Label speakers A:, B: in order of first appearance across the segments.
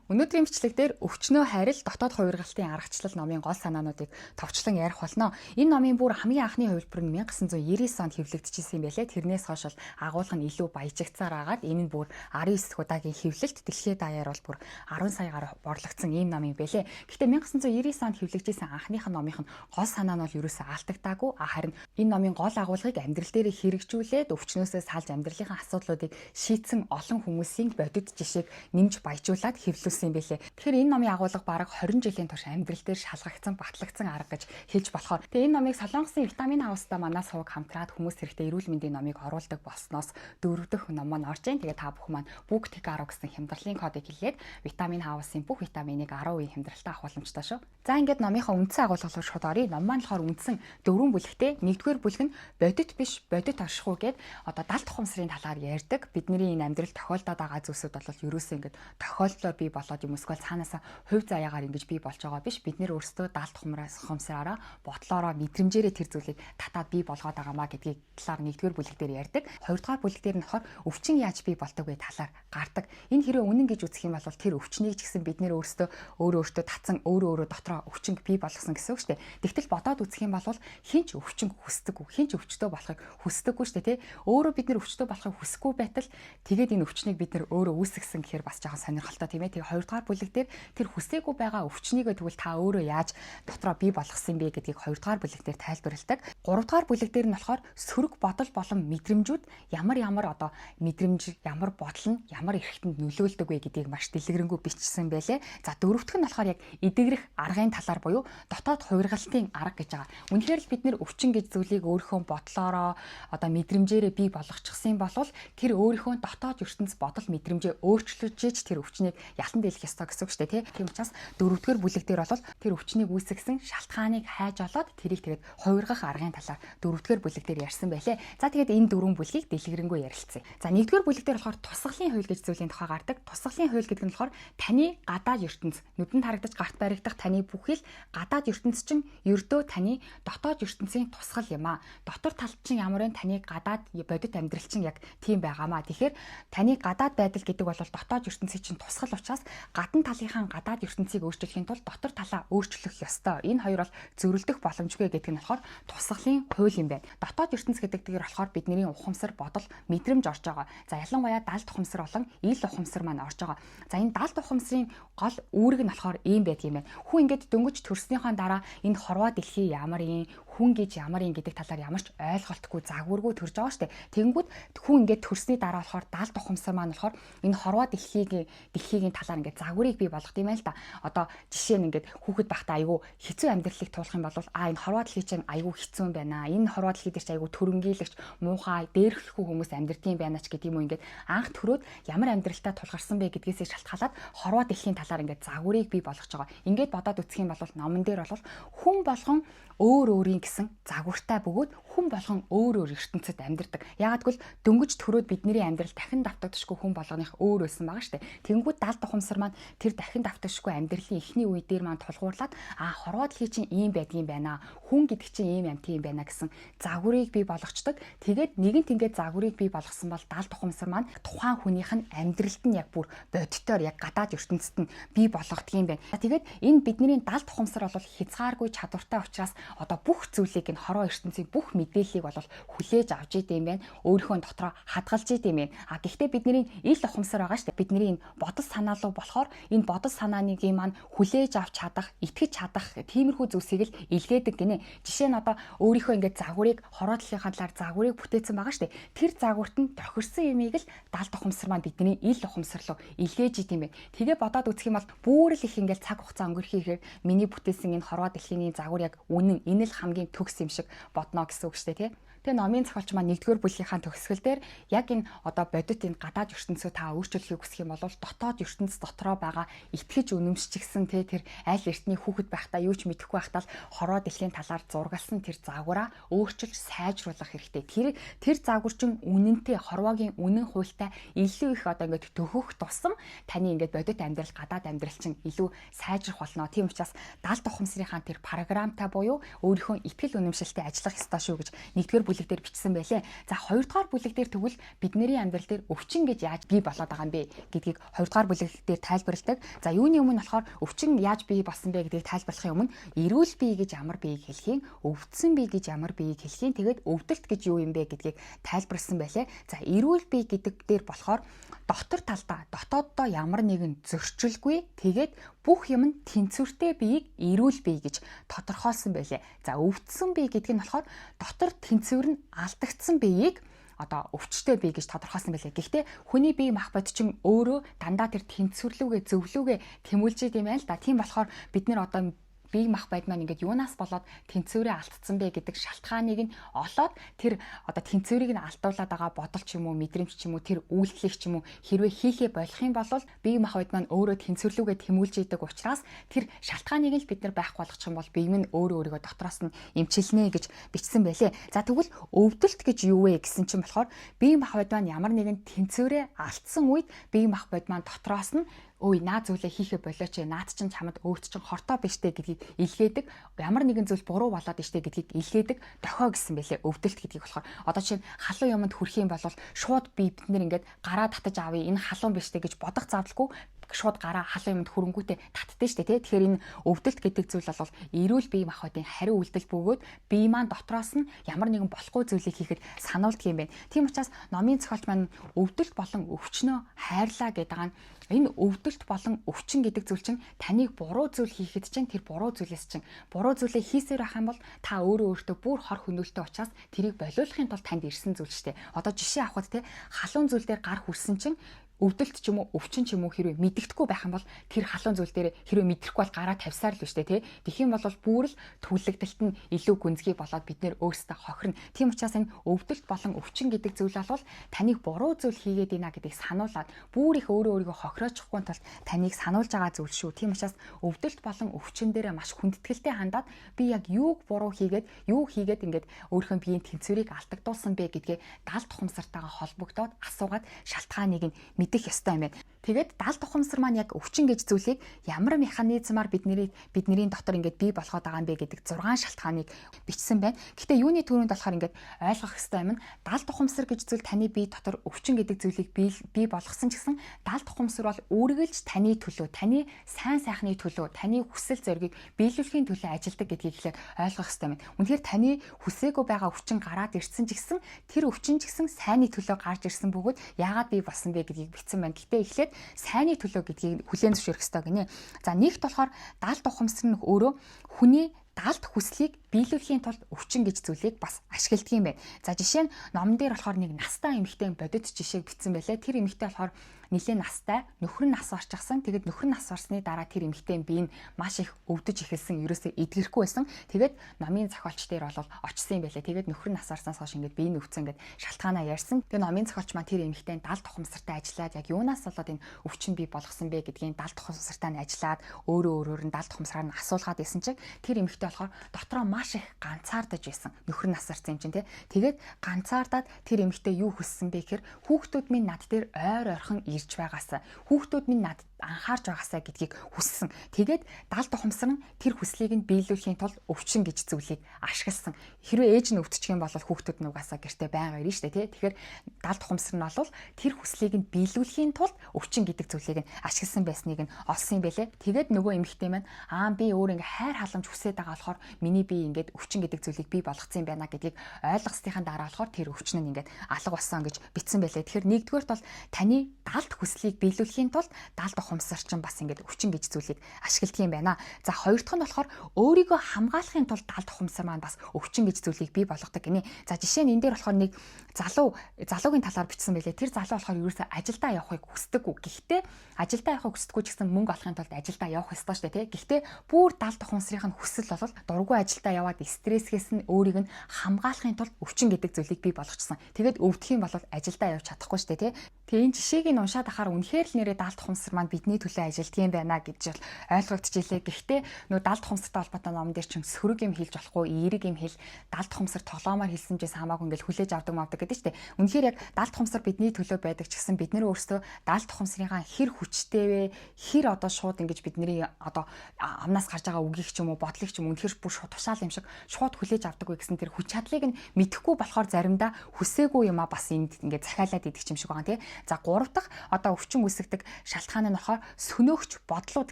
A: Өнөөдрийн бичлэгдээр өвчнөө хайрал дотоод хувиргалтын аргачлал номын гол санаануудыг товчлон ярих болно. Энэ номын бүр хамгийн анхны хувилбар нь 1999 онд хэвлэгдэжсэн юм байлээ. Тэрнээс хойш агуулга нь илүү баяжигцаар агаад энэ нь бүр 19 удаагийн хэвлэлт дэлхийд даяар бол бүр 10 саягаар борлогдсон ийм ном юм байлээ. Гэхдээ 1999 онд хэвлэгдэжсэн анхных нь номынх нь гол санаа нь бол ерөөсөө алдагдаагүй. Харин энэ номын гол агуулгыг амьдрал дээр хэрэгжүүлээд өвчнөөсөө салж амьдралынхаа асуудлуудыг шийдсэн олон хүмүүсийн бодит жишээг нэмж баяжуулаад хэвлүүлсэн юм байлээ. Тэгэхээр энэ номын агуулга бараг 20 жилийн турш амьдрал дээр шалгагдсан, батлагдсан арга гэж хэлж болохоор. Тэгээ энэ номыг Солонгосын Витамин хаустай манай сувг хамтраад хүмүүс хэрэгтэй эрүүл мэндийн номыг оруулдаг болсноос 4 дахь ном маань орж ийн. Тэгээ та бүхэн маань бүгд тик 10 гэсэн хямдралын кодыг хэлээд Витамин хаусын бүх витаминыг 10% хямдралтай авах боломжтой шүү. За ингээд номынхаа үндсэн агуулга руу шууд оръё. Ном маань болохоор үндсэн 4 бүлэгтэй. Нэгдүгээр бүлэг нь бодит биш, бодит оршихуй гээд одоо далд ухамсарын талаар ярьдаг. Бидний энэ амьдрал тохиолдоод байгаа зүйлсүүд бол ерөөсөө ингээд тохиолдлоор бий болоод юм эсвэл цаанаасаа хувь заяагаар ингэж бий болж байгаа биш. Бид нэр өөрсдөө далд ухамсараараа бодлороо мэдрэмжээрээ тэр зүйлийг татаад бий болгоод байгаамаа гэдгийг талаар нэгдүгээр бүлэг дээр ярьдаг. Хоёрдугаар бүлэг дээр нь болохоор өвчин яаж бий болдог вэ талаар гардаг. Энэ хэрэв үнэн гэж үзэх юм бол тэр өвчнийг ч гэсэн бид нэр өөрсдөө өөрөөсөө татсан өөрөө дотроо өвчин бий болгосон гэсэн үг шүү дээ. Тэгтэл бодоод үзэх юм бол хинч өвчин хүсдэггүй, хинч өвчтөө болохыг хүсдэггүй шүү дээ, тий. Өөрөө бид нэр өвчтөө болохыг хүсэхгүй байтал тэгээд энэ өвчнийг бид нэр өөрөө үүсгэсэн гэхээр бас жоохон сонирхолтой тийм ээ. Тэгээ хоёрдугаар бүлэг дээр тэр хүсээгүй байгаа өвчнийг тэгвэл та өөрөө яаж дотроо бий болгосон бэ гэдгийг хоёрдугаар бүлэг дээр тайлбарладаг. Гуравдугаар бүлэг дээр нь болохоор сөрөг бодол болон мэдрэмжүүд ямар одоо мэдрэмж, ямар бодол нь ямар эрхтэнд нөлөөлдөг вэ гэдгийг маш дэлгэрэнгүй бичсэн байлээ. За дөрөвдөх нь болохоор яг эдгэрэх аргын талаар буюу дотоод хувиргалтын арга гэж байгаа. Үнэхээр л бид нэр өвчин гэж зүйлийг өөрийнхөө бодлороо одоо мэдрэмжээрээ бий болгочихсон болвол тэр өөрийнхөө дотоод ертөнц бодол мэдрэмжээ өөрчлөж тэр өвчнийг ялан дийлэх ёстой гэсэн үг шүү дээ, тийм учраас дөрөвдүгээр бүлэг дээр бол тэр өвчнийг үүсгэсэн шалтгааныг хайж олоод тэрийг тэгээд хувиргах аргын талаар дөрөвдүгээр бүлэг дээр ярьсан байлээ. За тэгээд энэ дөрвөн бүлгийг дэлгэрэнгүй ярилцъя. За нэгдүгээр бүлэг дээр болохоор тусгалын хууль гэж зүйлийн тухай гардаг. Тусгалын хууль гэдэг нь болохоор таны гадаад ертөнц, нүдэнд харагдаж гарт баригдах таны бүхэл гадаад ертөнц чинь ердөө таны дотоод ертөнцийн тусгал юм аа. Дотор талд чинь ямар вэ? Таны гадаад бодит амьдрал чинь яг тийм байгаамаа. Тэгэхээр таны гадаад байдал гэдэг бол дотоод ертөнцийн чинь тусгал учраас гадна талынхаа гадаад ертөнцийг өөрчлөхийн тулд дотор талаа өөрчлөх ёстой. Энэ хоёр бол зөрөлдөх боломжгүй гэдэг нь болохоор тусгалын хууль юм байна. Дотоод ертөнц гэдэг дээр болохоор бидний ухамсар, бодол, мэдрэмж орж байгаа. За ялангуяа далд ухамсар болон ил ухамсар маань орж байгаа. За энэ далд ухамсарын гол үүрэг нь болохоор ийм байдаг юм байна. Хүн ингээд дөнгөж төрснийхаа дараа энэ хорвоо дэлхий ямар юм, хүн гэж ямар юм гэдэг талаар ямар ч ойлголтгүй загваргүй төрж байгаа штэ. Тэгэнгүүт хүн ингээд төрсний дараа болохоор далд ухамсар маань болохоор энэ хорвоо дэлхийгийн талаар ингээд загварыг бий болгох юм байл та. Одоо жишээ нь ингээд хүүхэд байхдаа айгүй хэцүү амьдралыг туулах юм бол энэ хорвоо дэлхий чинь айгүй хэцүү юм байна. Энэ хорвоо дэлхий дээр чинь айгүй төрөнгөйлөгч, муухай, дээрхлэхгүй хүмүүс амьдрдсан юм байна ч гэдэг юм уу ингээд анх төрөөд ямар амьдралтай тулгарсан бэ гэдгээсээ шалтгаалаад хорвоо дэлхийн талаар ингээд загварыг бий болгож байгаа. Ингээд бодоод үзэх юм бол номон дээр бол хүн болгон өөр өөрийн гэсэн загвартай бөгөөд хүн болгон өөр ертөнцид амьдардаг. Ягаад гэвэл дөнгөж төрөөд бидний амьдрал дахин давтагдшгүй хүн болгоных өөр байсан байгаа штэ. Тэнгүүд далд ухамсар маань тэр дахин давтагдшгүй амьдралын эхний үе дээр маань тулгуурлаад хорвоо дэлхий чинь ийм байдгийн байна. Хүн гэдэг чинь ийм амт юм байна гэсэн загварыг бий болгочдөг. Тэгээд нэгэнт ингээд загварыг бий болгосон бол далд ухамсар маань тухайн хүнийх нь амьдралд нь яг бүр бодитоор яг гадаад ертөнцид нь бий болгодог юм байна. Тэгээд энэ бидний далд ухамсар бол хязгааргүй чадвартай учраас одоо бүх зүйлийг энэ хорвоо ертөнцийн бүх мэдээллийг бол хүлээж авч идэм байх. Өөрийнхөө дотроо хадгалж идэм байх. Гэхдээ бидний ил ухамсар байгаа шүү дээ. Бидний энэ бодол санаа руу болохоор энэ бодол санааныг маань хүлээж авч чадах, итгэж чадах тиймэрхүү зүйлсийг л илгээдэг гинэ. Жишээ нь одоо өөрийнхөө ингээд загварыг хорвоо дэлхийнхаа талаар загварыг бүтээсэн байгаа шүү дээ. Тэр загварт нь тохирсон юмыг л далд ухамсар маань бидний ил ухамсар руу илгээж идэм байх. Тэгээ бодоод үзэх юм бол бүр л их ингээд цаг хугацаа өнгөрөхөөр миний бүтээсэн энэ хорвоо дэлхийн загвар яг үнэн энэ л хамгийн төгс юм шиг бодно гэсэн үг шүү дээ, тий. Тэгээ номын зохиолч маань нэгдүгээр бүлгийнхаа төгсгөл дээр яг энэ одоо бодит энэ гадаад ертөнцөө та өөрчлөхийг хүсэх юм бол дотоод ертөнц дотроо байгаа итгэж үнэмшчихсэн тэр аль эртний хүүхэд байхдаа юу ч мэдэхгүй байхдаа л хорвоо дэлхийн талаар зургалсан тэр загвараа өөрчилж сайжруулах хэрэгтэй. Тэр загвар чинь үнэнтэй хорвоогийн үнэн хуультай илүү их одоо ингээд төхөх тусам таны ингээд бодит амьдрал гадаад амьдрал чинь илүү сайжрах болно. Тийм учраас далд ухамсарынхаа тэр програмтай буюу өөрийнхөө итгэл үнэмшилтэд ажиллах ёстой шүү гэж нэгдүгээр бүлэг дээр бичсэн байлээ. За 2 дугаар бүлэг дээр тэгвэл бидний амьдрал дээр өвчин гэж яаж бий болоод байгаа юм бэ гэдгийг 2 дугаар бүлэг дээр тайлбарладаг. За юуны өмнө болохоор өвчин яаж бий болсон бэ гэдгийг тайлбарлахын өмнө эрүүл бие гэж ямар биеийг хэлхийн, өвдсөн бие гэж ямар биеийг хэлхийн, тэгээд өвдөлт гэж юу юм бэ гэдгийг тайлбарласан байлээ. За эрүүл бие гэдэг дээр болохоор дотор талдаа дотооддоо ямар нэгэн зөрчилгүй тэгээд бүх юм нь тэнцвэртэй биеийг эрүүл бие гэж тодорхойлсон байлээ. За өвдсөн бие гэдэг нь болохоор дотор тэнцвэр нь алдагдсан биеийг одоо өвчтөе бие гэж тодорхойлсон байлээ. Гэхдээ хүний бие мах бод чинь өөрөө дандаа тэр тэнцвэрлүүгээ зөвлүүгээ тэмүүлж идэм байл да. Тийм болохоор бид нэр одоо бие мах байд маань ингээд юунаас болоод тэнцвэрээ алдсан бэ гэдэг шалтгааныг нь олоод тэр одоо тэнцвэрийг нь алдуулаад байгаа бодол ч юм уу, мэдрэмж ч юм уу, тэр үйлчлэх ч юм уу хэрвээ хийхээ болох юм бол бие мах байд маань өөрөө тэнцвэрлүүгээ тэмүүлж идэг учраас тэр шалтгааныг л бид нар байхгүй болгочих юм бол бие минь өөрөө өөрийгөө дотроос нь эмчилнэ гэж бичсэн байлээ. За тэгвэл өвдөлт гэж юу вэ гэсэн чинь болохоор бие мах байд маань ямар нэгэн тэнцвэрээ алдсан үед бие мах байд маань дотроос нь ой наа зүйлээ хийхэ болооч наад чинь чамд өөт чинь хортой биш тэ гэдгийг илгээдэг, ямар нэгэн зүйл буруу болоод иштэй гэдгийг илгээдэг дохио гэсэн байлээ өвдөлт гэдгийг. болохоор одоо чинь халуун юмд хүрэх юм бол шууд бид нэр ингээд гараа татаж авъя энэ халуун биш тэ гэж бодох заавалгүй шууд гараа халуун юмд хөрөнгүүтээ татдээ штэ тий. Тэгэхээр энэ өвдөлт гэдэг зүйл бол эрүүл бие махбодын хариу үйлдэл бөгөөд бие маань дотроос нь ямар нэгэн болохгүй зүйлийг хийхэд сануулдаг юм байна. Тийм учраас номын зохиолч маань өвдөлт болон өвчнөө хайрлаа гэдэг нь энэ өвдөлт болон өвчин гэдэг зүйл чинь таныг буруу зүйл хийхэд чинь тэр буруу зүйлээс чинь буруу зүйлээ хийсээр байх юм бол та өөрөө өөртөө бүр хор хөнөөлтөй учраас тэрийг болиулахын тулд танд ирсэн зүйл шүү дээ. Одоо жишээ авахд те халуун зүйл дээр гар хүрсэн чинь өвдөлт ч юм уу өвчин ч юм уу хэрвээ мэддэхгүй байх юм бол тэр халуун зүйл дээр хэрвээ мэдрэхгүй бол гараа тавьсаар л биш тий. Тэгэх юм бол бүр л түлэгдэлт нь илүү гүнзгий болоод бид нэр өөрсдөө хохирно. Тийм учраас энэ өвдөлт болон өвчин гэдэг зүйл бол таныг буруу зүйл хийгээд ийна гэдгийг сануулад бүр их өөрийгөө хохироочихгүй тулд таныг сануулж байгаа зүйл шүү. Тийм учраас өвдөлт болон өвчин дээрээ маш хүндэтгэлтэй хандаад би яг юуг буруу хийгээд юу хийгээд ингээд өөрийнхөө биеийн тэнцвэрийг алдагдуулсан бэ гэдгээ даал тухамсартайгаа холбогдоод асуугаад шалтгааныг нь мэдэх ёстой юм байна. Тэгээд даал тухамсар маань яг өвчин гэж зүйлийг ямар механизмаар бидний дотор ингээд бий болгоод байгаа юм бэ гэдэг 6 шалтгааныг бичсэн байна. Гэхдээ юуны төрөнд болохоор ингээд ойлгох ёстой юм нь даал тухамсар гэж зүйл таны бие дотор өвчин гэдэг зүйлийг бий болгосон ч гэсэн даал тухамсар бол үргэлж таны төлөө, таны сайн сайхны төлөө, таны хүсэл зоригийг биелүүлэхийн төлөө ажилладаг гэдгийг ихлээр ойлгох ёстой юм. Үнэхээр таны хүсээгүй байгаа өвчин гараад ирсэн ч гэсэн тэр өвчин ч гэсэн сайнны төлөө гарч ирсэн бөгөөд яагаад бий болсон бэ гэдгийг бичсэн байна. Гэхдээ эхлээд сайнны төлөө гэдгийг хүлээн зөвшөөрөх ёстой гинэ. За нэгт болохоор даалт ухамсар нь өөрөө хүний даалт хүслийг биелүүлэхийн тулд өвчин гэж зүйлийг бас ашигладаг юм байна. За жишээ нь номон дээр болохоор нэг настай эмэгтэй бодит жишээг бичсэн байлээ. Тэр эмэгтэй болохоор нэлээд настай, нөхөр нь нас орчихсан. Тэгээд нөхөр нь нас орсны дараа тэр эмэгтэй бие нь маш их өвдөж эхэлсэн, ерөөсөө эдгэрхгүй байсан. Тэгээд номын зохиолч дээр бол очсон юм байлээ. Тэгээд нөхөр нь нас орсноос хойш ингээд бие нь өвдсөн ингээд шалтгаанаа ярьсан. Тэгээд номын зохиолч маань тэр эмэгтэй даалт ухамсартай ажиллаад яг юунаас болоод энэ өвчин бий болгосон бэ гэдгийг даалт ухамсартай нь ажиллаад өөрөө нь даалт ухамсараар нь асуулгаад исэн чинь тэр эмэгтэй болохоор дотроо маш их ганцаардаж байсан. Нөхөр нь нас орсон юм чинь тий. Тэгээд ганцаардаад тэр эмэгтэй юу хүссэн бэ гэхээр хүүхдүүд минь над дээр ойр ойрхон ирж байгаасаа, хүүхдүүд минь надад анхаарч байгаасаа гэдгийг хүссэн. Тэгээд даалт ухамсар нь тэр хүслийг нь биелүүлэхийн тулд өвчин гэж зүйлийг ашигласан. Хэрвээ ээж нь өвдчих юм бол хүүхдүүд нь угаасаа гэртээ байнга ирнэ шүү дээ, тий. Тэгэхээр даалт ухамсар нь бол тэр хүслийг нь биелүүлэхийн тулд өвчин гэдэг зүйлийг нь ашигласан байсныг нь олсон юм байлээ. Тэгээд нөгөө эмэгтэй маань би өөр ингээ хайр халамж хүсээд байгаа болохоор миний бие ингээд өвчин гэдэг зүйлийг бий болгоцсон юм байна гэдгийг ойлгосныхан дараа болохоор тэр өвчин нь ингээд алга болсон гэж бичсэн байлээ. Тэгэхээр нэгдүгээрт бол таны даалт хүслийг биелүүлэхийн тулд даалт ухамсар чинь бас ингээд өвчин гэж зүйлийг ашигладаг юм байна. За хоёр дахь нь болохоор өөрийгөө хамгаалахын тулд даалт ухамсар маань бас өвчин гэж зүйлийг бий болгодог гинэ. За жишээ нь энэ дээр болохоор нэг залуугийн талаар бичсэн байлээ. Тэр залуу болохоор ерөөсөө ажилдаа явахыг хүсдэггүй. Гэхдээ ажилдаа явахыг хүсдэггүй ч гэсэн мөнгө олохын тулд ажилдаа явах ёстой шүү дээ, тий. Гэхдээ бүр даалт ухамсарынх нь хүсэл бол дургүй ажилдаа яваад стрессгээс нь өөрийг нь хамгаалахын тулд өвчин гэдэг зүйлийг бий болгочихсон. Тэгээд өвдөх юм бол ажилдаа явж чадахгүй шүү дээ, тий. Тэгээ энэ жишээг нь уншаад ахаар үнэхээр л нэрээ даалт ухамсар маань бидний төлөө ажилтдаг юм байна гэж бол ойлгогдчихжээ. Гэхдээ нөгөө даалт ухамсартай холбоотой ном дээр чинь сөрөг юм хэлж болохгүй, эерэг юм хэл, даалт ухамсар тоглоомоор хэлсэн ч хамаагүй ингээл хүлээж авдаг мавдаг гэдэг чинь. Үнэхээр яг даалт ухамсар бидний төлөө байдаг ч гэсэн бид нар өөрсдөө даалт ухамсарынхаа хэр хүчтэй вэ? Хэр одоо шууд ингэж бидний одоо амнаас гарч байгаа үгийг ч юм уу, бодлыг ч юм уу үнэхээр бүр шууд тушаал юм шиг шууд хүлээж авдаг вэ гэсэн тэр хүч чадлыг нь мэдэхгүй болохоор заримдаа хүсээгүй юм а бас энд ингээд захиалаад идэх юм шиг байгаа тийм. За 3 дахь одоо өвчин үүсгдэг шалтгаан нь болохоор сөнөөгч бодлууд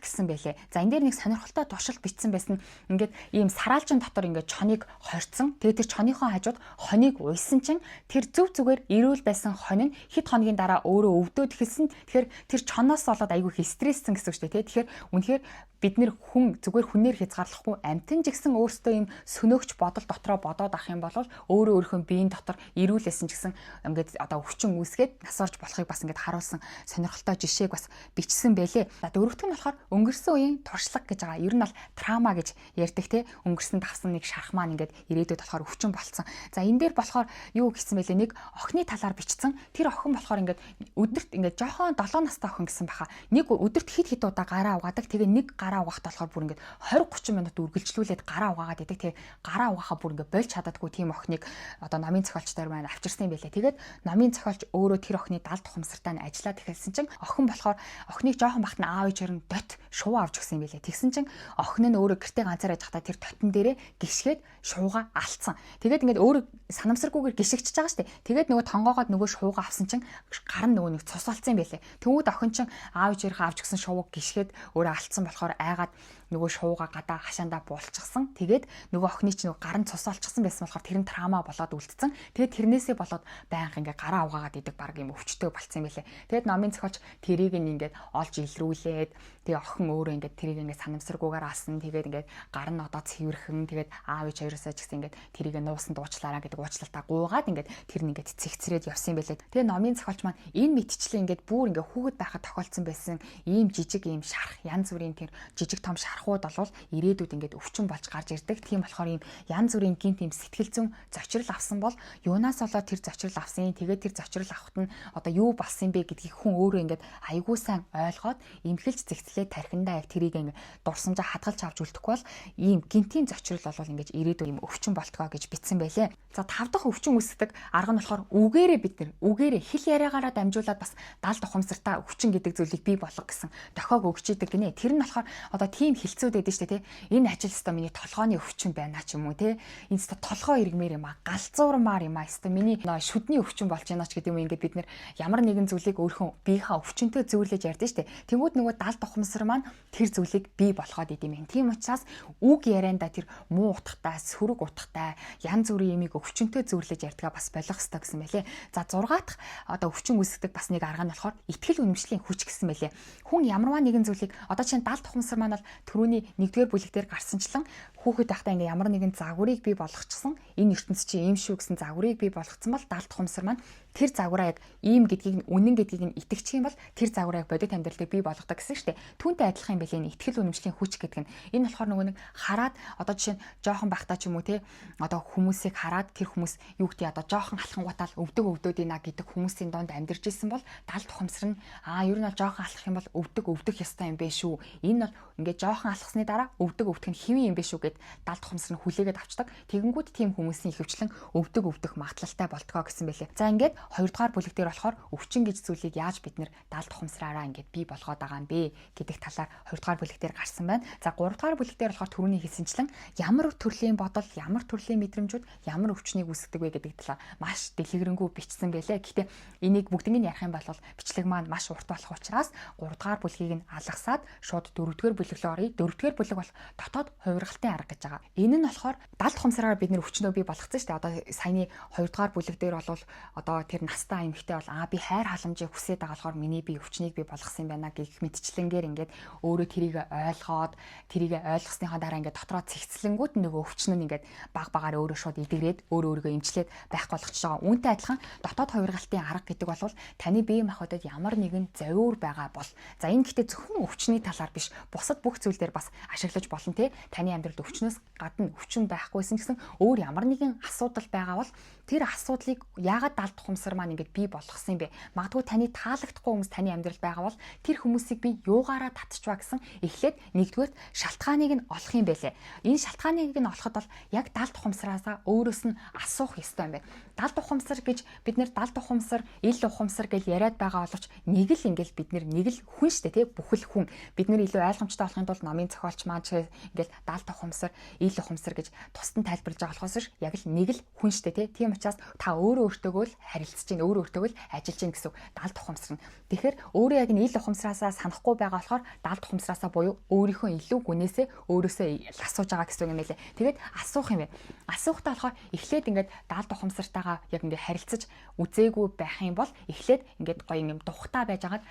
A: гэсэн байлээ. За энэ дээр нэг сонирхолтой туршилт бичсэн байсан. Ингээд ийм сараалжин дотор ингээд чоныг хорцсон. Тэгээд тэр чоныхоо хажууд хоныг уйсан чинь тэр зөв зүгээр эрүүл байсан хонь нь хэд хоногийн дараа өөрөө өвдөөд эхэлсэн. Тэгэхээр тэр чоноос болоод айгүй их стресссэн гэсэн үг шүү дээ. Тэгэхээр үнэхээр бид нэр хүн зүгээр хүнээр хязгаарлахгүй амтэн жигсэн өөртөө ийм сөнөөгч бодол дотроо бодоод ах юм бол өөрөө өөрийнхөө биеийн дотор эрүүлсэн ч гэсэн ингээд одоо өвчин үүсгээд нас орж болохыг бас ингээд харуулсан сонирхолтой жишээг бас бичсэн байлээ. За дөрөвдөг нь болохоор өнгөрсөн үеийн туршлага гэж байгаа. Ер нь бол траума гэж ярьдаг те. Өнгөрсөн давсан нэг шарх маань ингээд ирээдүйд болохоор өвчин болцсон. За энэ дээр болохоор юу гэсэн бэлээ, нэг охины талаар бичсэн. Тэр охин болохоор ингээд өдөрт ингээд жоохон 7 настай охин гэсэн баха. Нэг өдөрт хэд удаа гараа угаадаг. Тэгээ нэг гараа угаахт болохоор бүр ингээд 20-30 минут үргэлжлүүлээд гараа угаагаад идэг. Тэгээ гараа угаахаа бүр ингээд болж чаддаггүй тийм охиныг одоо номын зохиолчдоор маань авчирсан юм байлээ. Тэгээд номын зохиолч өөрөө тэр охины даалт ухамсартай нь ажиллаад эхэлсэн чинь охин болохоор охиныг жоохон бахт нь аав ээжээр нь дот шуу авч өгсөн юм байлээ. Тэгсэн чинь охин нь өөрөө гэртээ ганцаар байж хата тэр дотн дээрээ гიშгээд шууга алдсан. Тэгээд ингээд өөрөө санамсаргүйгээр гიშгэж байгаа штэ. Тэгээд нөгөө тонгоогоод нөгөө шууга авсан чинь гар нь нөгөө нэг цус болсон юм байлээ. Төвүүд охин чинь аав ээжээрээ авч өгсөн шууг гიშгээд өөрөө алдсан болохоор айгаад нөгөө шууга гадаа хашаандаа буулчихсан. Тэгээд нөгөө охины чинь нөгөө гар нь цус олчихсан байсан болохоор тэр нь траума болоод үлдсэн. Тэгээд тэрнээсээ болоод байнга ингээ гараа угаагаад идэг баг юм өвчтөй болцсон юм байлээ. Тэгээд номын зохиолч тэрийг ингээд олж илрүүлээд тэгээ охин өөрөө ингээд тэрийг ингээд санамсаргүйгээр асан. Тэгээд ингээд гар нь одоо цэвэрхэн тэгээд аав ээж хоёросоо ч гэсэн ингээд тэрийг нуусан дуучлаараа гэдэг уучлалтаа гуугаад ингээд тэр нь ингээд цэгцрээд явсан юм байлээ. Тэгээд номын зохиолч маань энэ мэтчлэн ингээд бүр ингээд хүүхэд байхад тохиолдсон байсан ийм жижиг ийм шарх янз бүрийн тэр жижиг том шархууд болвол ирээдүйд ингээд өвчин болж гарч ирдэг. Тийм болохоор ийм янз бүрийн гинт ийм сэтгэл зүйн зочрол авсан бол юунаас болоод тэр зочрол авсан. Тэгээд тэр зочрол авахт нь одоо юу болсон бэ гэдгийг хүн өөрөө ингээд айгуу сайн ойлгоод имхэлж зэгцлээ тархиндаа яг тэрийг ингээд дурсамжаа хадгалж авч үлдэхгүй бол ийм гинтийн зочрол болвол ингээд ирээдүйд ийм өвчин болтгоо гэж бичсэн байлээ. За 5 дахь өвчин үүсдэг арга нь болохоор үгээрээ бид нар үгээрээ хэл яриагаараа дамжуулаад бас даалт ухамсартай өвчин гэдэг зүйлийг бий болгох гэсэн дохиог өгч идэг гинэ. Тэр нь болохоор одоо тийм хилцүүд байдаг шүү дээ, тэ. Энэ ажил өстө миний толгойн өвчин байна ч юм уу, тэ. Энэ өстө толгой иргмээр юм а, галзуурмаар юм а, өстө миний шүдний өвчин болж байна ч гэдэг юм. Ингээд бид нэр ямар нэгэн зүйлийг өөрийнхөө биеийнхаа өвчнөд зөвлөж ярьдэн шүү дээ. Тэнгүүд нөгөө даалт ухамсар маань тэр зүйлийг бий болгоод идэм юм. Тийм учраас үг ярианда тэр муу утгатай, сөрөг утгатай янз бүрийн юмыг өвчнөд зөвлөж ярьдгаа бас болох хэрэгтэй гэсэн байлээ. За 6 дахь одоо өвчин үүсгдэг бас нэг арга нь болохоор итгэл үнэмшлийн хүч гэсэн байлээ. Хүн ямарваа нэгэн зүйлийг одоо чинь даалт ухамсар маань бол түрүүний 1-р бүлэгтэр гарсанчлан хүүхэд байхдаа ингээ ямар нэгэн загварыг бий болгочихсон. Энэ ертөнц чинь ийм шүү гэсэн загварыг бий болгоцсон бол даалт ухамсар маань тэр загвараа яг ийм гэдгийг нь үнэн гэдгийг нь итгэчих юм бол тэр загвараа яг бодит амьдралыг бий болгодог гэсэн шүү дээ. Түүнтэй адилхан юм билээ энэ итгэл үнэмшлийн хүч гэдэг нь. Энэ болохоор нөгөө нэг хараад одоо жишээ нь жоохон байхдаа ч юм уу те одоо хүмүүсийг хараад тэр хүмүүс юу гэдэг одоо жоохон алхангуутаал өвдөг ийна гэдэг хүмүүсийн донд амьдарч исэн бол даалт ухамсар нь ер нь бол жоохон алхах юм бол өвдөх ёстой юм бэ шүү. Энэ бол ингээд жоохон алхсны дараа өвдөх нь хэвэн юм бэ шүү гэд даалт ухамсар нь хүлээгээд авчдаг. Тэгэнгүүт тийм хүмүүсийн ихэвчлэн өвдөх магадлалтай болтгоо гэсэн байлээ. За ингээд 2 дугаар бүлэг дээр болохоор өвчин гэж зүйлийг яаж бид нэр даалт ухамсараараа ингээд бий болгоод байгаа юм бэ гэдэг талаар 2 дугаар бүлэг дээр гарсан байна. За 3 дугаар бүлэг дээр болохоор түрүүний хэлсэнчлэн ямар төрлийн бодол, ямар төрлийн мэдрэмжүүд ямар өвчнийг үүсгэдэг вэ гэдэг талаар маш дэлгэрэнгүй бичсэн байлээ. Гэхдээ энийг бүгднийг ярих юм бол бичлэг маань маш урт болох учраас 3 дугаар бүлгийг нь алгасаад шууд 4 дугаар бүлэг рүү оръё. 4 дугаар бүлэг бол дотоод хувиргалтын арга гэж байгаа. Энэ нь болохоор даалт ухамсараар бид нэр өвчнөө бий болгоцсон шүү дээ. Одоо саяны 2 дугаар бүлэг дээр бол одоо тэр настай эмэгтэй бол би хайр халамжийг хүсээд байгаа болохоор миний би өвчнийг бий болгосон юм байна гэх мэтчлэнгээр ингээд өөрөө тэрийг ойлгосныхаа дараа ингээд дотроо цэгцлэнгүүт нөгөө өвчин нь ингээд баг багаар өөрөө шууд идэгрээд өөрийгөө эмчлээд байх болгож байгаа. Үүнтэй адилхан дотоод хувиргалтын арга гэдэг бол таны бие махбодод ямар нэгэн завиур байгаа бол за энэ гэхдээ зөвхөн өвчний талаар биш бусад бүх зүйл дээр бас ашиглаж болно те. Таны амьдралд өвчнөөс гадна өвчин байхгүйсэн гэсэн өөр ямар нэгэн асуудал байгаа бол тэр асуудлыг яагаад даалт ухамсар ухамсар маань ингээд бий болгосон юм бэ? Магадгүй таны таалагдахгүй хүмүүс таны амьдралд байгаа бол тэр хүмүүсийг би юугаараа татчихва гэсэн эхлээд нэгдүгээр шалтгааныг нь олох юм байлээ. Энэ шалтгааныг нь олоход бол яг далд ухамсараасаа өөрөөс нь асуух ёстой юм байна. Далд ухамсар гэж бид нэр далд ухамсар, ил ухамсар гэж яриад байгаа боловч нэг л ингээл бид нэг л хүн штэ тий бүхэл хүн. Бид нэр илүү ойлгомжтой болохын тулд номын зохиолч маань ингээл далд ухамсар, ил ухамсар гэж тусдан тайлбарлаж байгаа болохоос яг л нэг л хүн штэ тий. Тийм учраас та өөрөө өөртөөгөө л харилцаж чинь, өөрөө өөртөөгөө л ажиллаж чинь гэсэн далд ухамсар нь. Тэгэхээр өөрөө яг ил ухамсараасаа санахгүй байгаа болохоор далд ухамсараасаа буюу өөрийнхөө илүү гүнээсээ өөрөөсөө асууж байгаа гэсэн юм байлээ. Тэгээд асуух юм байна. Асуухтаа болохоор эхлээд ингээд далд ухамсартайгаа яг ингээд харилцаж үзээгүй байх юм бол эхлээд ингээд гоё юм тухтай байж байгаад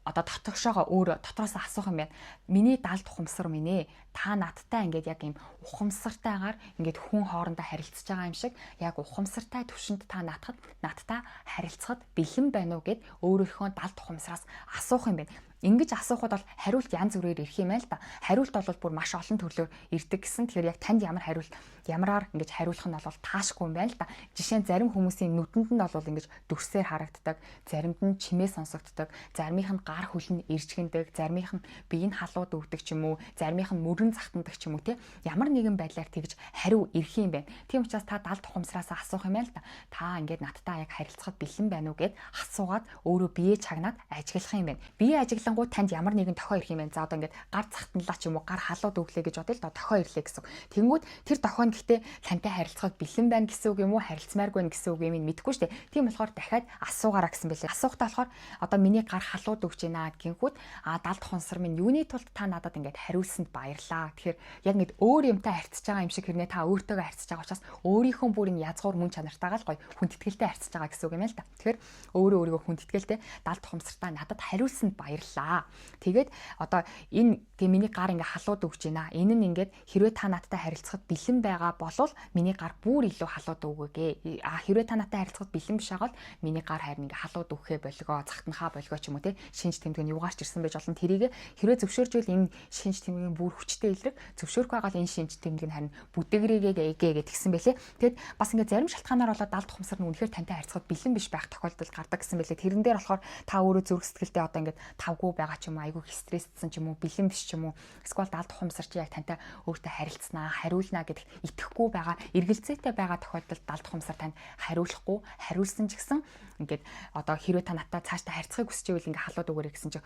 A: одоо дотгошоогоо өөрөө дотроос асуух юм байна. Миний далд ухамсар минь ээ. Та надтай ингээд яг юм ухамсартайгаар ингээд хүн хоорондоо харилцаж байгаа юм шиг яг ухамсартай төвшөнд та надтай харилцахад бэлэн байна уу гэд өөрийнхөө далд ухамсараас асуух юм байна. Ингэж асуухад бол хариулт янз бүрээр ирэх юм аа л да. Хариулт бол бүр маш олон төрлөөр ирдэг гэсэн. Тэгэхээр яг танд ямар хариулт ямараар ингэж хариулах нь бол таашгүй юм байна л да. Жишээ нь зарим хүмүүсийн нүдэнд нь бол ингэж дүрсээр харагддаг, заримд нь чимээ сонсогддог, заримийнх нь гар хөлн иржгэндэг, заримийнх нь бие нь халууд өвдөг ч юм уу, заримийнх нь мөрөн захтандаг ч юм уу те. Ямар нэгэн байдлаар тэгж хариу ирэх юм байна. Тийм учраас та далд ухамсараас асуух юм аа л да. Та ингэж надтай яг харилцахад бэлэн байна уу гэд асуугаад өөрөө бие чагнаад ажиглах юм байна. Бие ажиглангууд танд ямар нэгэн тохио ирэх юм байна. За одоо ингэж гар захтанлаа ч юм уу, гар халууд өглөө гэж бодъё л да тохио ирлээ гэсэн. Тэнгүүд тэр тохио нь гэхдээ тантай харилцахад бэлэн байна гэсэн үг юм уу, харилцмааргүй байна гэсэн үг юм мэдэхгүй шүү дээ. Тийм болохоор дахиад асуугаараа гэсэн бэлээ. Асуухтаа болохоор одоо миний гар халууд өгч байна гинхүүд далд ухамсар минь юуны тулд та надад ингэж хариулсанд баярлаа. Тэгэхээр яг ингэ өөр юмтай харьцаж байгаа юм шиг хэрнээ та өөртөөгөө харьцаж байгаа учраас өөрийнхөө бүрийн язгуур мөн чанартайгаа л гоё хүндэтгэлтэй харьцаж байгаа гэсэн үг юм л да. Тэгэхээр өөрөө өөрийгөө хүндэтгэлтэй далд ухамсартаа надад хариулсанд баярлаа. Тэгээд одоо энэ миний гар ингээ халууд өгч байна. Энэ нь ингээд хэрвээ та надтай харилцахад бэлэн байгаа болвол миний гар бүр илүү халууд өгөөгээ. Хэрвээ та надтай харилцахад бэлэн биш байгаа бол миний гар харин ингээ халууд өгөхээ болгоо, захтанхаа болгоо ч юм уу те. Шинж тэмдэг нь югаарч ирсэн байж олон тэрийг хэрвээ зөвшөөржүүл энэ шинж тэмдгийн бүр хүчтэй илрэг, зөвшөөрөх байгаа бол энэ шинж тэмдэг нь харин бүдэгрээгээ гээгээд гисэн бэлээ. Тэгэд бас ингээ зарим шалтгаанаар болоод далд ухамсар нь үнэхээр тантай харилцахад бэлэн биш байх тохиолдол гардаг гэсэн бэлээ. Тэрэн дээр болохоор та өөрөө зүрх сэтгэлдээ одоо ингээ тавгүй байгаа ч юм уу, айгүй стрессдсэн ч юм уу, бэлэн биш ч юм уу, эсвэл далд ухамсар чи яг тантай өөртөө харилцснаа, хариулнаа гэдэг итгэхгүй байгаа, эргэлзээтэй байгаа тохиолдолд далд ухамсар танд хариулахгүй, хариулсан ч гэсэн ингээд одоо хэрвээ та надтай цаашдаа харьцахыг хүсэж байвал ингээ халууд өгөөрэй гэсэн чи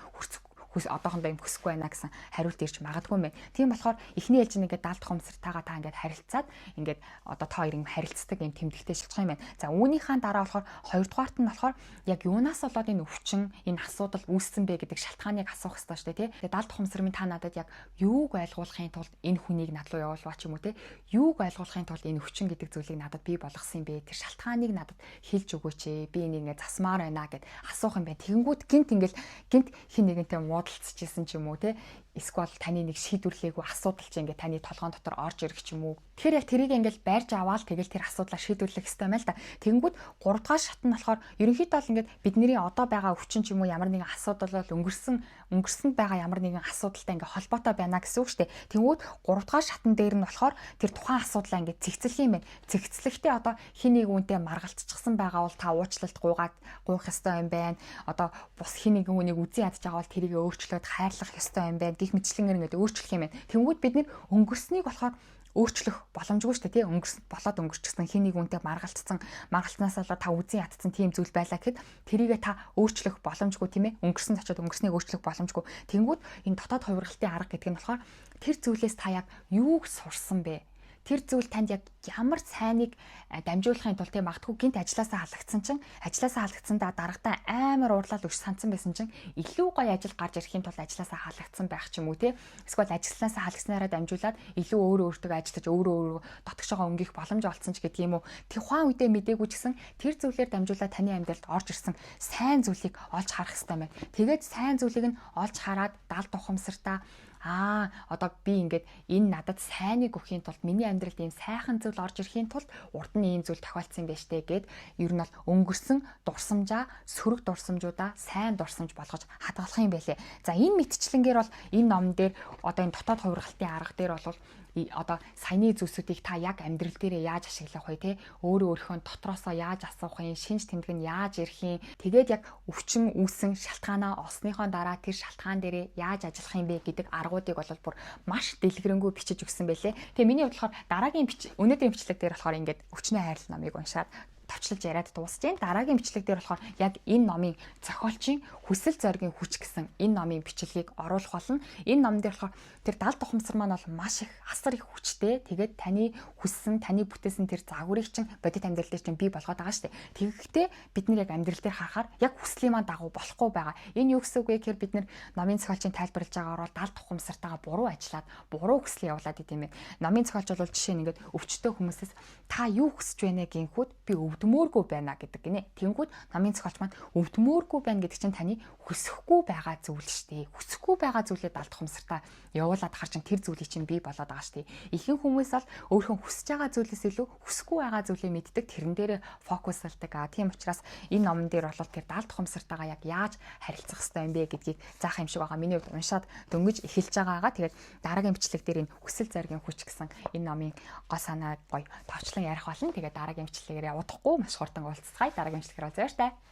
A: одоохондоо юм хүсэхгүй байна гэсэн хариулт ирж магадгүй юм байна. Тийм болохоор эхний ээлжин ингээд далд ухамсартайгаа та ингээд харилцаад ингээд одоо та хоёр юм харилцдаг юм тэмдэгтэй шилжих юм байна. За үүнийхээ дараа болохоор хоёрдугаарт нь болохоор яг юунаас болоод энэ өвчин, энэ асуудал үүссэн бэ гэдэг шалтгааныг асуух хэрэгтэй шүү дээ тий. Тэгээд далд ухамсар минь та надад яг юуг ойлгуулахын тулд энэ хүнийг над руу явуулваа ч юм уу тий. Юуг ойлгуулахын тулд энэ өвчин гэдэг зүйлийг надад бий болгосон юм бэ? Тэр шалтгааныг надад хэлж өгөөч ээ. Би энийг ингээд засмаар байна гэд асуух юм байна. Тэгэнгүүт гинт хин нэгэнтэй муудалцчихсэн ч юм уу те, эсвэл таны нэг шийдвэрлээгүй асуудал чи ингээ таны толгоон дотор орж ирэх ч юм уу. Тэгэхээр яг тэрийг ингээл байрж аваад тэгэл тэр асуудлаа шийдвэрлэх хэрэгтэй юм л да. Тэгэнгүүт 3 дугаар шат нь болохоор ерөнхийдөө л ингээд бидний одоо байгаа өвчин ч юм уу ямар нэгэн асуудал бол өнгөрсөнд байгаа ямар нэгэн асуудалтай ингээ холбоотой байна гэсэн үг шүү дээ. Тэнгүүд 3 дугаар шатн дээр нь болохоор тэр тухайн асуудлаа ингээ цэгцлэх юм байна. Цэгцлэхдээ одоо хин нэг үнтэй маргалцчихсан байгаа бол та уучлалт гуйх ёстой юм байна. Одоо бус хин нэг үнийг үзий ядж байгаа бол тэрийг өөрчлөөд хайрлах ёстой юм байна. Гих мэтчлэнгээр ингээд өөрчлөх юм байна. Тэнгүүд бид нэр өнгөрснийг болохоор өөрчлөх боломжгүй шүү дээ тий. Өнгөрчихсэн хин нэг үнтэй маргалцсанаас болоод та үзэн ятцсан тийм зүйл байлаа гэхэд тэрийгээ та өөрчлөх боломжгүй тийм ээ. Өнгөрсөн очиод өнгөрснийг өөрчлөх боломжгүй. Тэнгүүд энэ дотоод хувиргалтын арга гэдэг нь болохоор тэр зүйлээс та яг юуг сурсан бэ? Тэр зүйл танд яг ямар сайныг дамжуулахын тулд тийм магадгүй гинт ажилласаа халагдсандаа дарагтаа амар уурлал өш санцсан байсан чинь илүү гоё ажил гарч ирэхийн тулд ажилласаа халагдсан байх ч юм уу тий. Эсвэл ажилласаа халагдсанараа дамжуулаад илүү өөртөө ажиллаж өөрөө дотгошоо өнгөх боломж олцсон ч гэдэг юм уу. Тухайн үедээ мдээгүй ч гэсэн тэр зүйлээр дамжуулаад таны амьдралд орж ирсэн сайн зүйлийг олж харах хэрэгтэй байна. Тэгээд сайн зүйлийг нь олж хараад далд ухамсартаа одоо би ингээд энэ надад сайныг өгөхийн тулд миний амьдралд ийм сайхан зүйл орж ирэхийн тулд урд нь ийм зүйл тохиолдсон байж тээ гэд ер нь бол өнгөрсөн дурсамжаа сөрөг дурсамжуудаа сайн дурсамж болгож хадгалах юм байлээ. За энэ мэтчлэнгээр бол энэ номон дээр одоо энэ дотоод хувиргалтын арга дээр бол одоо саяны зүйлсүүдийг та яг амьдрал дээрээ яаж ашиглах вэ те? Өөрийнхөө дотроосоо яаж асуух юм, шинж тэмдэг нь яаж ирэх юм. Тэгээд яг өвчин үүсэн шалтгаанаа олсныхоо дараа тэр шалтгаан дээрээ яаж ажиллах юм бэ гэдэг аргуудыг бол бүр маш дэлгэрэнгүй бичиж өгсөн байлээ. Тэгээ миний бодлохоор дараагийн өнөөдрийн бичлэг дээр болохоор ингээд өвчнөө хайрлах номыг уншаад товчлж яриад дуусж байна. Дараагийн бичлэг дээр болохоор яг энэ номын зохиолчийн хүсэл зоригийн хүч гэсэн энэ номын бичлэгийг оруулах болно. Энэ номон дээр болохоор тэр далд ухамсар маань бол маш их асар их хүчтэй. Тэгээд таны хүссэн, таны бүтээсэн тэр загварыг чинь бодит амьдрал дээр чинь бий болгоод байгаа шүү дээ. Тэгэхдээ бид нэр яг амьдрал дээр харахаар яг хүслийн маань дагуу болохгүй байгаа. Энэ юу гэсэн үг вэ гэхээр бид нэр номын зохиолчийн тайлбарлаж байгаагаар бол далд ухамсартайгаа буруу ажиллаад, буруу хүсэл явуулаад идэм байх. Номын зохиолч бол жишээ нь ингээд өвчтөе хүмүүсээс та юу хүсэж байна гинхүүд би өвдмөөргүй байна гэдэг гинэ. Тэнгүүд номын зохиолч маань өвдмөөргүй байна гэдэг чинь таны хүсэхгүй байгаа зүйл шүү дээ. Хүсэхгүй байгаа зүйлээ далд ухамсартаа явуулаад хар чин тэр зүйлийг чинь бий болоод байгаа шүү дээ. Ихэнх хүмүүс бол өөрхөн хүсэж байгаа зүйлээс илүү хүсэхгүй байгаа зүйлээ мэддэг, тэрэн дээр фокусалдаг. Тийм учраас энэ номон дээр бол тэр далд ухамсартайгаа яг яаж харилцах хэрэгтэй юм бэ гэдгийг заах юм шиг байгаа. Миний хувьд уншаад дөнгөж эхэлж байгаагаа. Тэгээд дараагийн бичлэг дээр энэ хүсэл зоригийн хүч гэсэн энэ номын гол санааг гоё товчлон ярих болно. Тэгээд дараагийн бичлэгээр удахгүй маш хурдан уулзцгаая. Дараагийн бичлэгээр уулзъя штэ.